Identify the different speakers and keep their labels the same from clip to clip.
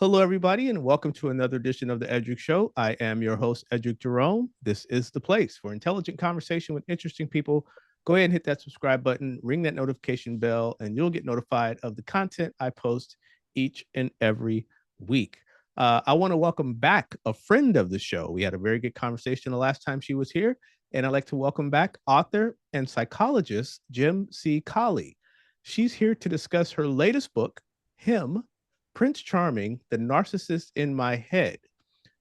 Speaker 1: Hello, everybody, and welcome to another edition of the Edric Show. I am your host, Edric Jerome. This is the place for intelligent conversation with interesting people. Go ahead and hit that subscribe button, ring that notification bell, and you'll get notified of the content I post each and every week. I want to welcome back a friend of the show. We had a very good conversation the last time she was here, and I'd like to welcome back author and psychologist Jim C. Collie. She's here to discuss her latest book, Him, Prince Charming, The Narcissist in My Head.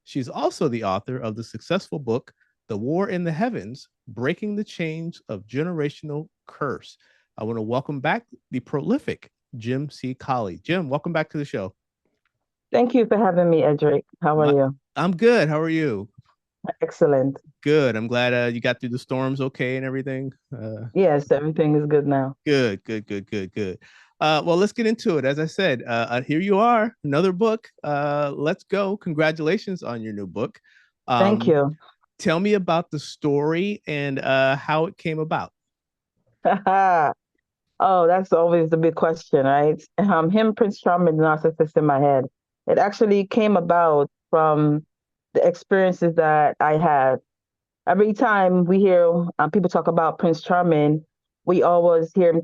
Speaker 1: She's also the author of the successful book, The War in the Heavens, Breaking the Chains of Generational Curse. I want to welcome back the prolific Jim C. Collie. Jim, welcome back to the show.
Speaker 2: Thank you for having me, Edric. How are you?
Speaker 1: I'm good. How are you?
Speaker 2: Excellent.
Speaker 1: Good. I'm glad you got through the storms okay and everything.
Speaker 2: Yes, everything is good now.
Speaker 1: Good. Well, let's get into it. As I said, here you are, another book. Let's go. Congratulations on your new book.
Speaker 2: Thank you.
Speaker 1: Tell me about the story and how it came about.
Speaker 2: Oh, that's always the big question, right? Him, Prince Charming, the Narcissist in My Head. It actually came about from the experiences that I had. Every time we hear people talk about Prince Charming, we always hear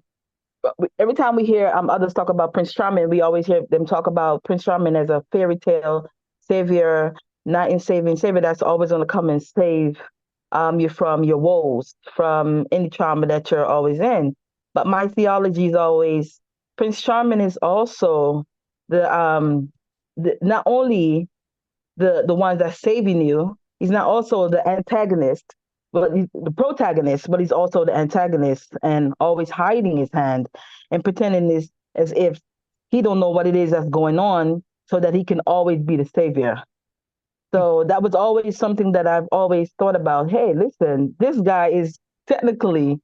Speaker 2: every time we hear others talk about Prince Charming, we always hear them talk about Prince Charming as a fairy tale savior, not in saving savior that's always going to come and save you from your woes, from any trauma that you're always in. But my theology is always Prince Charming is also the not only the ones that's saving you, he's not also the antagonist, but he's the protagonist, but he's also the antagonist and always hiding his hand and pretending this as if he don't know what it is that's going on so that he can always be the savior. So that was always something that I've always thought about. Hey, listen, this guy is technically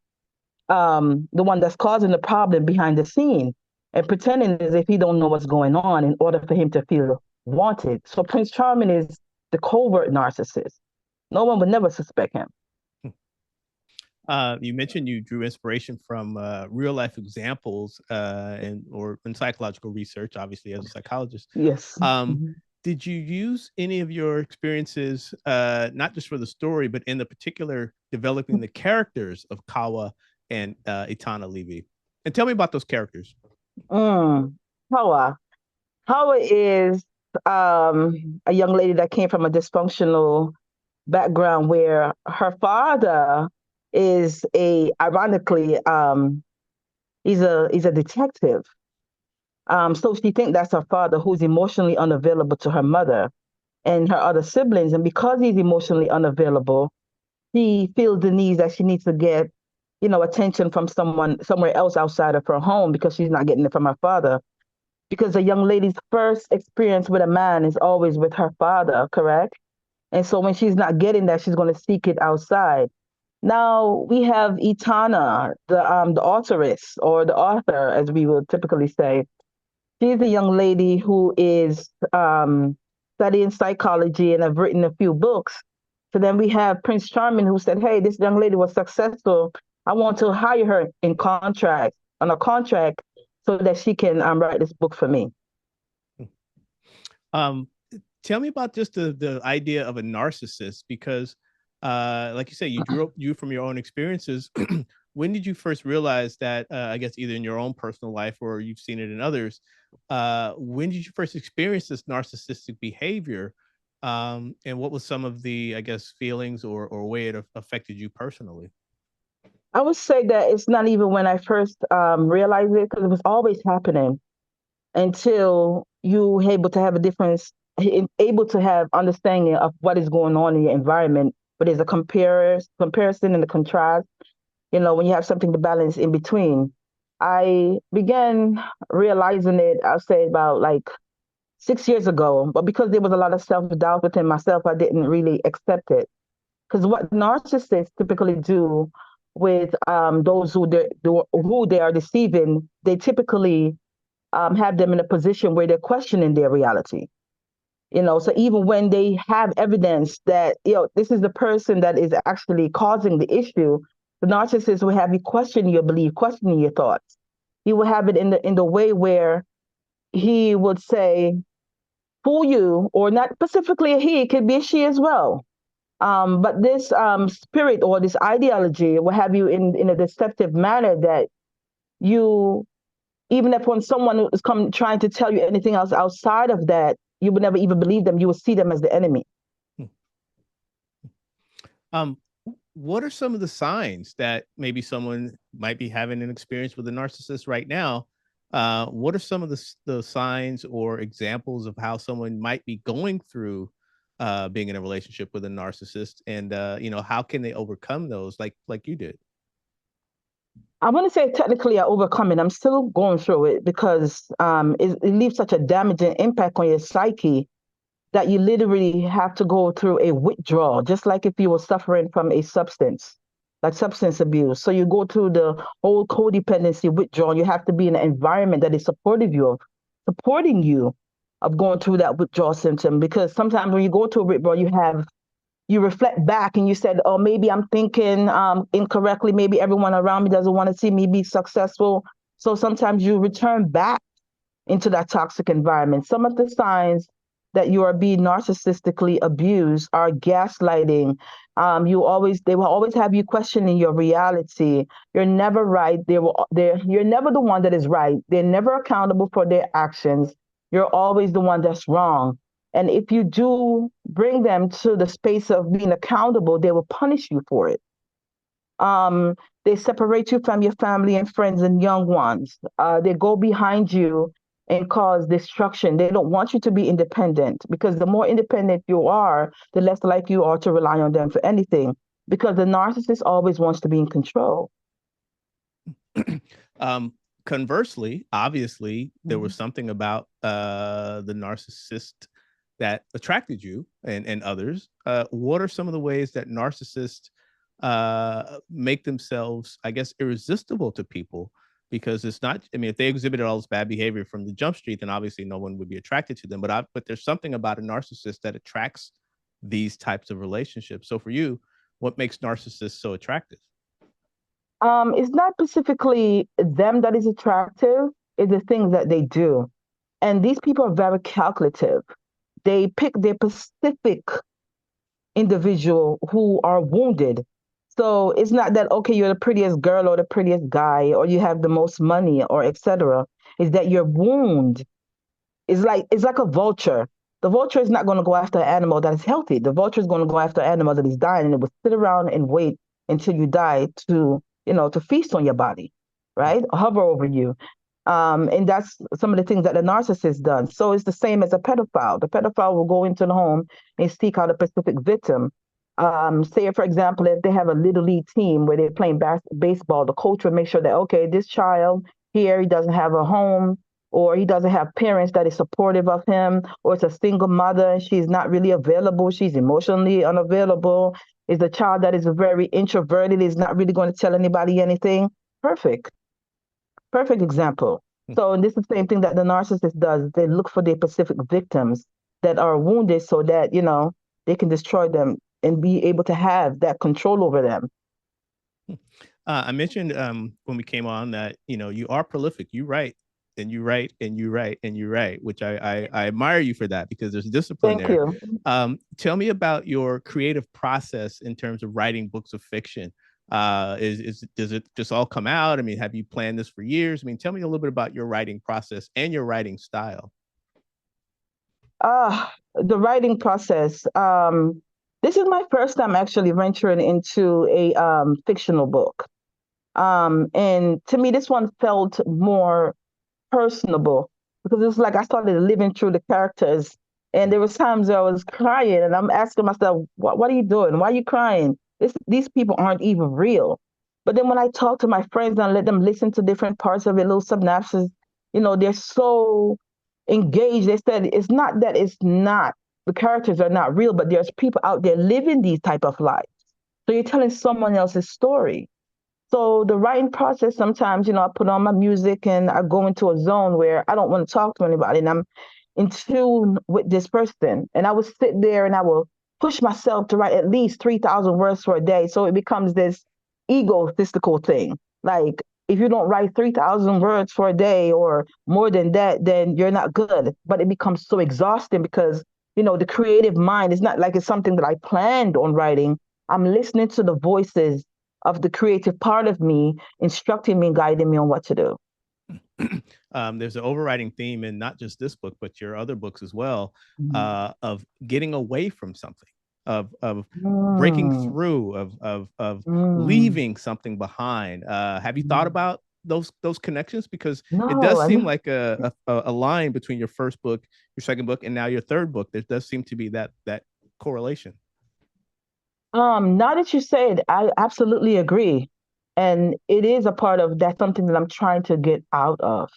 Speaker 2: the one that's causing the problem behind the scene and pretending as if he don't know what's going on in order for him to feel wanted. So Prince Charming is the covert narcissist. No one would never suspect him.
Speaker 1: You mentioned you drew inspiration from real life examples or in psychological research, obviously as a psychologist.
Speaker 2: Yes.
Speaker 1: Did you use any of your experiences, not just for the story, but in the particular developing the characters of Kawa and Itana Levy? And tell me about those characters.
Speaker 2: Hawa. Hawa is a young lady that came from a dysfunctional background where her father is ironically he's a detective. So she thinks that's her father who's emotionally unavailable to her mother and her other siblings. And because he's emotionally unavailable, she feels the need that she needs to get, attention from someone somewhere else outside of her home because she's not getting it from her father. Because a young lady's first experience with a man is always with her father, correct? And so when she's not getting that, she's going to seek it outside. Now we have Itana, the authoress or the author, as we would typically say. She's a young lady who is studying psychology and have written a few books. So then we have Prince Charming who said, "Hey, this young lady was successful. I want to hire her on a contract, so that she can write this book for me."
Speaker 1: Tell me about just the idea of a narcissist, because like you say, you from your own experiences. When did you first realize that, I guess either in your own personal life or you've seen it in others, when did you first experience this narcissistic behavior? And what was some of the, I guess, feelings or way it affected you personally?
Speaker 2: I would say that it's not even when I first realized it, because it was always happening until you able to have a difference, able to have understanding of what is going on in your environment. But there's a comparison and a contrast. When you have something to balance in between. I began realizing it, I'll say about like 6 years ago, but because there was a lot of self-doubt within myself, I didn't really accept it. Because what narcissists typically do with those who they are deceiving, they typically have them in a position where they're questioning their reality. So even when they have evidence that, this is the person that is actually causing the issue, the narcissist will have you question your belief, questioning your thoughts. He will have it in the way where he would say, fool you, or not specifically a he, it could be a she as well. But this spirit or this ideology will have you in a deceptive manner that you, even if when someone is come trying to tell you anything else outside of that, you would never even believe them. You would see them as the enemy.
Speaker 1: Um, what are some of the signs that maybe someone might be having an experience with a narcissist right now? What are some of the signs or examples of how someone might be going through being in a relationship with a narcissist, and how can they overcome those, like you did?
Speaker 2: I want to say technically I overcome it. I'm still going through it because it leaves such a damaging impact on your psyche that you literally have to go through a withdrawal, just like if you were suffering from a substance, like substance abuse. So you go through the whole codependency withdrawal. You have to be in an environment that is supporting you of going through that withdrawal symptom. Because sometimes when you go to a withdrawal, you reflect back and you said, oh, maybe I'm thinking incorrectly. Maybe everyone around me doesn't want to see me be successful. So sometimes you return back into that toxic environment. Some of the signs that you are being narcissistically abused are gaslighting. They will always have you questioning your reality. You're never right. You're never the one that is right. They're never accountable for their actions. You're always the one that's wrong. And if you do bring them to the space of being accountable, they will punish you for it. Um, they separate you from your family and friends and young ones. They go behind you and cause destruction. They don't want you to be independent, because the more independent you are, the less likely you are to rely on them for anything, because the narcissist always wants to be in control.
Speaker 1: um, Conversely, obviously, there was something about the narcissist that attracted you and others. What are some of the ways that narcissists make themselves, I guess, irresistible to people? Because it's not, I mean, if they exhibited all this bad behavior from the jump street, then obviously no one would be attracted to them. But there's something about a narcissist that attracts these types of relationships. So for you, what makes narcissists so attractive?
Speaker 2: It's not specifically them that is attractive, it's the things that they do. And these people are very calculative. They pick their specific individual who are wounded. So it's not that, okay, you're the prettiest girl or the prettiest guy or you have the most money or etc. Is that your wound is like, it's like a vulture. The vulture is not going to go after an animal that is healthy. The vulture is going to go after an animal that is dying, and it will sit around and wait until you die to, to feast on your body, right? Hover over you. And that's some of the things that the narcissist does. So it's the same as a pedophile. The pedophile will go into the home and seek out a specific victim. Say, for example, if they have a little league team where they're playing baseball, the coach will make sure that, okay, this child here, he doesn't have a home, or he doesn't have parents that is supportive of him, or it's a single mother and she's not really available, she's emotionally unavailable, is the child that is very introverted, is not really going to tell anybody anything. Perfect example. So, and this is the same thing that the narcissist does. They look for their specific victims that are wounded so that, they can destroy them and be able to have that control over them.
Speaker 1: I mentioned when we came on that you are prolific. You write and you write and you write and you write, which I admire you for that, because there's discipline
Speaker 2: Thank
Speaker 1: there.
Speaker 2: you.
Speaker 1: Tell me about your creative process in terms of writing books of fiction. Does it just all come out? I mean, have you planned this for years? I mean, tell me a little bit about your writing process and your writing style.
Speaker 2: The writing process. This is my first time actually venturing into a fictional book. And to me, this one felt more personable because it's like I started living through the characters. And there was times where I was crying and I'm asking myself, what are you doing? Why are you crying? These people aren't even real. But then when I talk to my friends and let them listen to different parts of it, little synapses, they're so engaged. They said the characters are not real, but there's people out there living these type of lives. So you're telling someone else's story. So the writing process, sometimes, I put on my music and I go into a zone where I don't want to talk to anybody and I'm in tune with this person. And I will sit there and I will push myself to write at least 3,000 words for a day. So it becomes this egotistical thing. Like if you don't write 3,000 words for a day or more than that, then you're not good. But it becomes so exhausting because, the creative mind is not like it's something that I planned on writing. I'm listening to the voices of the creative part of me, instructing me and guiding me on what to do.
Speaker 1: There's an overriding theme in not just this book, but your other books as well, of getting away from something, of breaking
Speaker 2: Mm,
Speaker 1: through, of
Speaker 2: mm.
Speaker 1: leaving something behind. Have you thought about those connections? Because it
Speaker 2: No,
Speaker 1: does
Speaker 2: I
Speaker 1: seem
Speaker 2: know.
Speaker 1: like a line between your first book, your second book, and now your third book. There does seem to be that correlation.
Speaker 2: Now that you say it, I absolutely agree. And it is a part of that's something that I'm trying to get out of.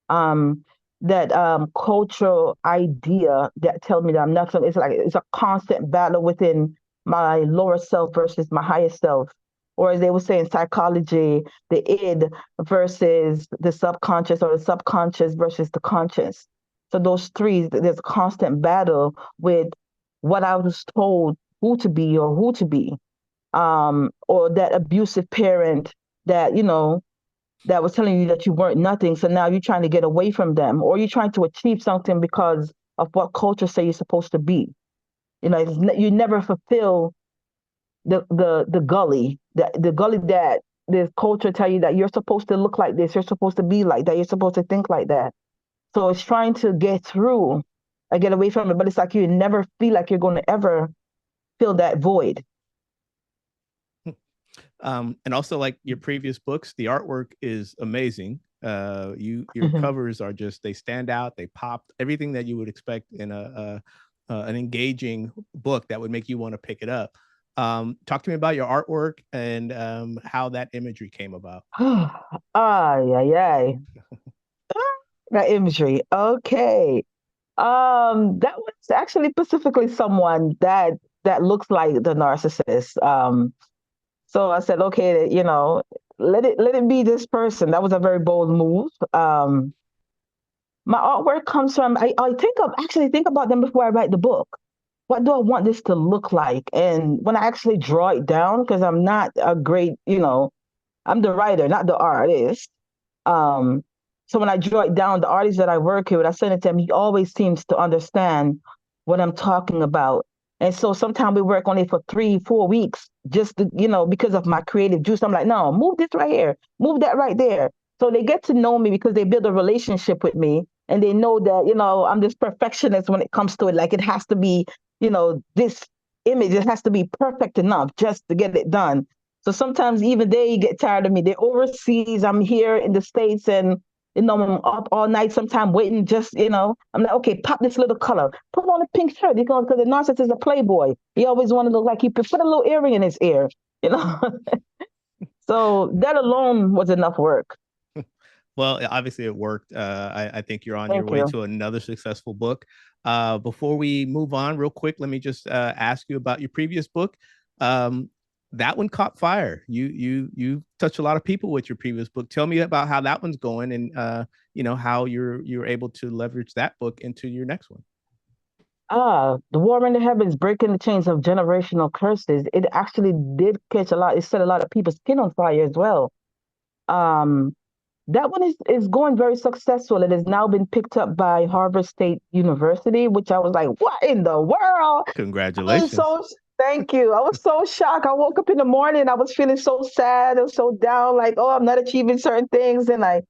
Speaker 2: Um, that cultural idea that tells me that I'm nothing. It's like it's a constant battle within my lower self versus my higher self. Or as they would say in psychology, the id versus the subconscious, or the subconscious versus the conscious. So those three, there's a constant battle with what I was told who to be or who to be, or that abusive parent that that was telling you that you weren't nothing. So now you're trying to get away from them, or you're trying to achieve something because of what culture say you're supposed to be. You never fulfill the gully, the gully that this culture tell you that you're supposed to look like this, you're supposed to be like that, you're supposed to think like that. So it's trying to get through and get away from it, but it's like you never feel like you're going to ever fill that void.
Speaker 1: And also, like your previous books, the artwork is amazing. Your covers are just, they stand out, they pop, everything that you would expect in an engaging book that would make you want to pick it up. Talk to me about your artwork and how that imagery came about.
Speaker 2: Yeah, yeah. That imagery. Okay. That was actually specifically someone that looks like the narcissist. So I said, okay, let it be this person. That was a very bold move. My artwork comes from I actually think about them before I write the book. What do I want this to look like? And when I actually draw it down, because I'm not a great, I'm the writer, not the artist. Um, so when I draw it down, the artist that I work with, I send it to him. He always seems to understand what I'm talking about. And so sometimes we work on it for 3, 4 weeks, just to, because of my creative juice. I'm like, no, move this right here, move that right there. So they get to know me because they build a relationship with me, and they know that I'm this perfectionist when it comes to it. Like it has to be, this image, it has to be perfect enough just to get it done. So sometimes even they get tired of me. They're overseas. I'm here in the States, and I'm up all night sometime waiting, just, I'm like, okay, pop this little color. Put on a pink shirt, because the narcissist is a playboy. He always wanted to look like he put a little earring in his ear, you know. So that alone was enough work.
Speaker 1: Well, obviously it worked. I think you're on your
Speaker 2: Thank
Speaker 1: way
Speaker 2: you.
Speaker 1: to another successful book. Before we move on, real quick, let me just ask you about your previous book. Um, that one caught fire. You touched a lot of people with your previous book. Tell me about how that one's going, and how you're able to leverage that book into your next one.
Speaker 2: The War in the Heavens, breaking the chains of generational curses. It actually did catch a lot. It set a lot of people's skin on fire as well. Um, That one is going very successful. It has now been picked up by Harvard State University, which I was like, what in the world? I was
Speaker 1: Congratulations.
Speaker 2: so, thank you. I was so shocked. I woke up in the morning, I was feeling so sad and so down, like, oh, I'm not achieving certain things. And I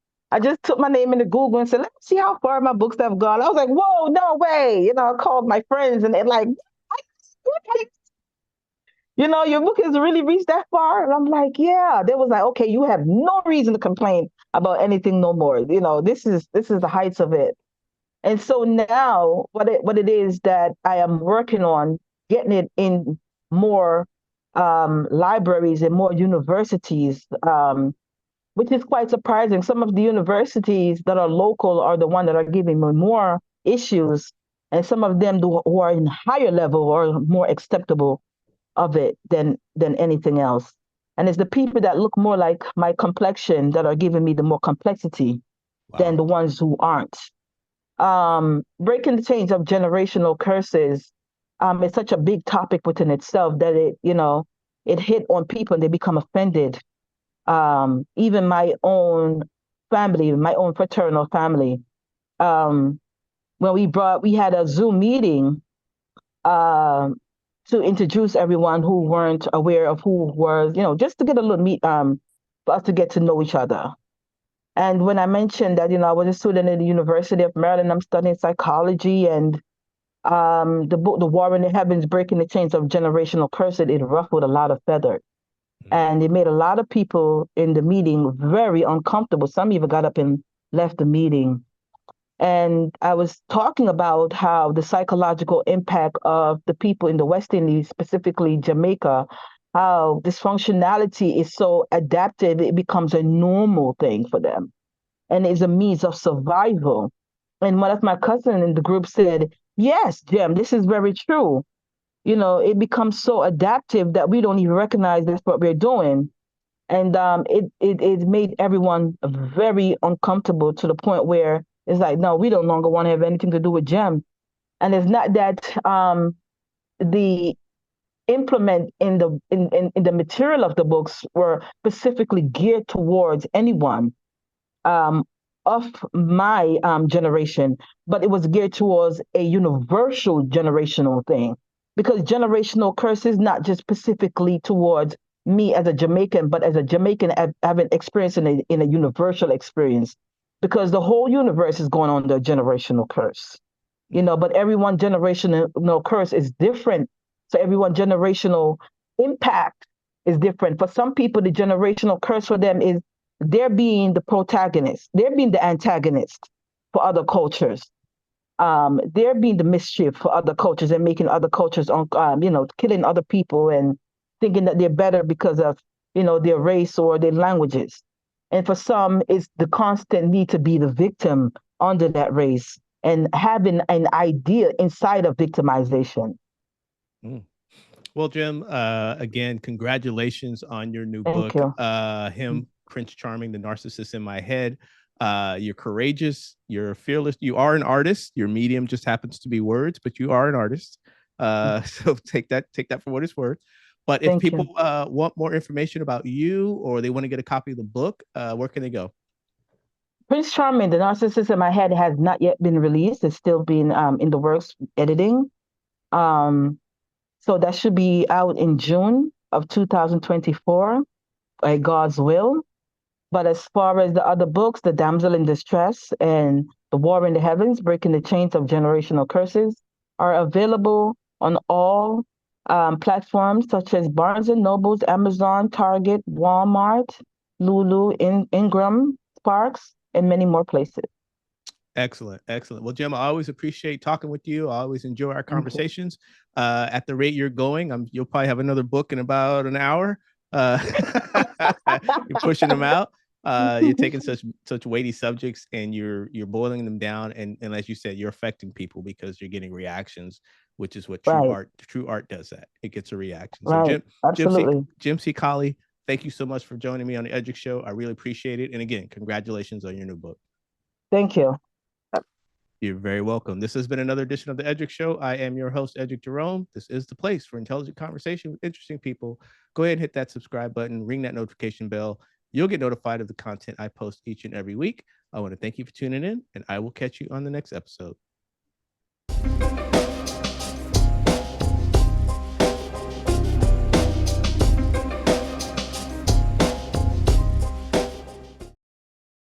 Speaker 2: just took my name into Google and said, let me see how far my books have gone. I was like, whoa, no way. I called my friends, and they're like, your book has really reached that far. And I'm like, yeah. They was like, okay, you have no reason to complain about anything no more. This is the heights of it. And so now what it is that I am working on, getting it in more libraries and more universities, which is quite surprising. Some of the universities that are local are the one that are giving me more issues, and some of them who are in higher level are more acceptable of it than anything else. And it's the people that look more like my complexion that are giving me the more complexity than
Speaker 1: Wow.
Speaker 2: the ones who aren't. Breaking the chains of generational curses is such a big topic within itself that it hit on people and they become offended. even my own family, my own fraternal family. Um, when we had a Zoom meeting um, to introduce everyone who weren't aware of who was, just to get a little meet, for us to get to know each other. And when I mentioned that, I was a student at the University of Maryland, I'm studying psychology, and the book, The War in the Heavens, Breaking the Chains of Generational Curses, it ruffled a lot of feathers. And it made a lot of people in the meeting very uncomfortable. Some even got up and left the meeting. And I was talking about how the psychological impact of the people in the West Indies, specifically Jamaica, how dysfunctionality is so adaptive, it becomes a normal thing for them and is a means of survival. And one of my cousins in the group said, "Yes, Jim, this is very true. It becomes so adaptive that we don't even recognize that's what we're doing." And it made everyone very uncomfortable to the point where it's like, no, we don't longer want to have anything to do with Gem. And it's not that the implement in the material of the books were specifically geared towards anyone um, of my generation, but it was geared towards a universal generational thing because generational curses not just specifically towards me as a Jamaican, but as a Jamaican having experience in a universal experience, because the whole universe is going on the generational curse, but everyone generational curse is different. So everyone generational impact is different. For some people, the generational curse for them is they're being the protagonist, they're being the antagonist for other cultures. They're being the mischief for other cultures and making other cultures, killing other people and thinking that they're better because of, their race or their languages. And for some, it's the constant need to be the victim under that race and having an idea inside of victimization.
Speaker 1: Mm. Well, Jim, again, congratulations on your new
Speaker 2: Thank
Speaker 1: book,
Speaker 2: you.
Speaker 1: Prince Charming, The Narcissist in My Head. You're courageous, you're fearless, you are an artist. Your medium just happens to be words, but you are an artist. So take that for what it's worth. But if
Speaker 2: Thank
Speaker 1: people
Speaker 2: you.
Speaker 1: want more information about you or they want to get a copy of the book, where can they go?
Speaker 2: Prince Charming, The Narcissist in My Head has not yet been released. It's still being in the works editing. Um, so that should be out in June of 2024 by God's will. But as far as the other books, The Damsel in Distress and The War in the Heavens, Breaking the Chains of Generational Curses, are available on all platforms such as Barnes and Nobles, Amazon, Target, Walmart, Lulu, Ingram, Sparks, and many more places.
Speaker 1: Excellent, excellent. Well, Jim, I always appreciate talking with you. I always enjoy our
Speaker 2: Thank you.
Speaker 1: conversations. At the rate you're going, you'll probably have another book in about an hour. Uh, you're pushing them out. You're taking such weighty subjects and you're boiling them down. And as you said, you're affecting people because you're getting reactions, which is what
Speaker 2: Right,
Speaker 1: true art does. That it gets a reaction. So,
Speaker 2: right, absolutely.
Speaker 1: Jim C. Collie, thank you so much for joining me on the Edric Show. I really appreciate it. And again, congratulations on your new book.
Speaker 2: Thank you.
Speaker 1: You're very welcome. This has been another edition of the Edric Show. I am your host, Edric Jerome. This is the place for intelligent conversation with interesting people. Go ahead and hit that subscribe button, ring that notification bell. You'll get notified of the content I post each and every week. I want to thank you for tuning in, and I will catch you on the next episode.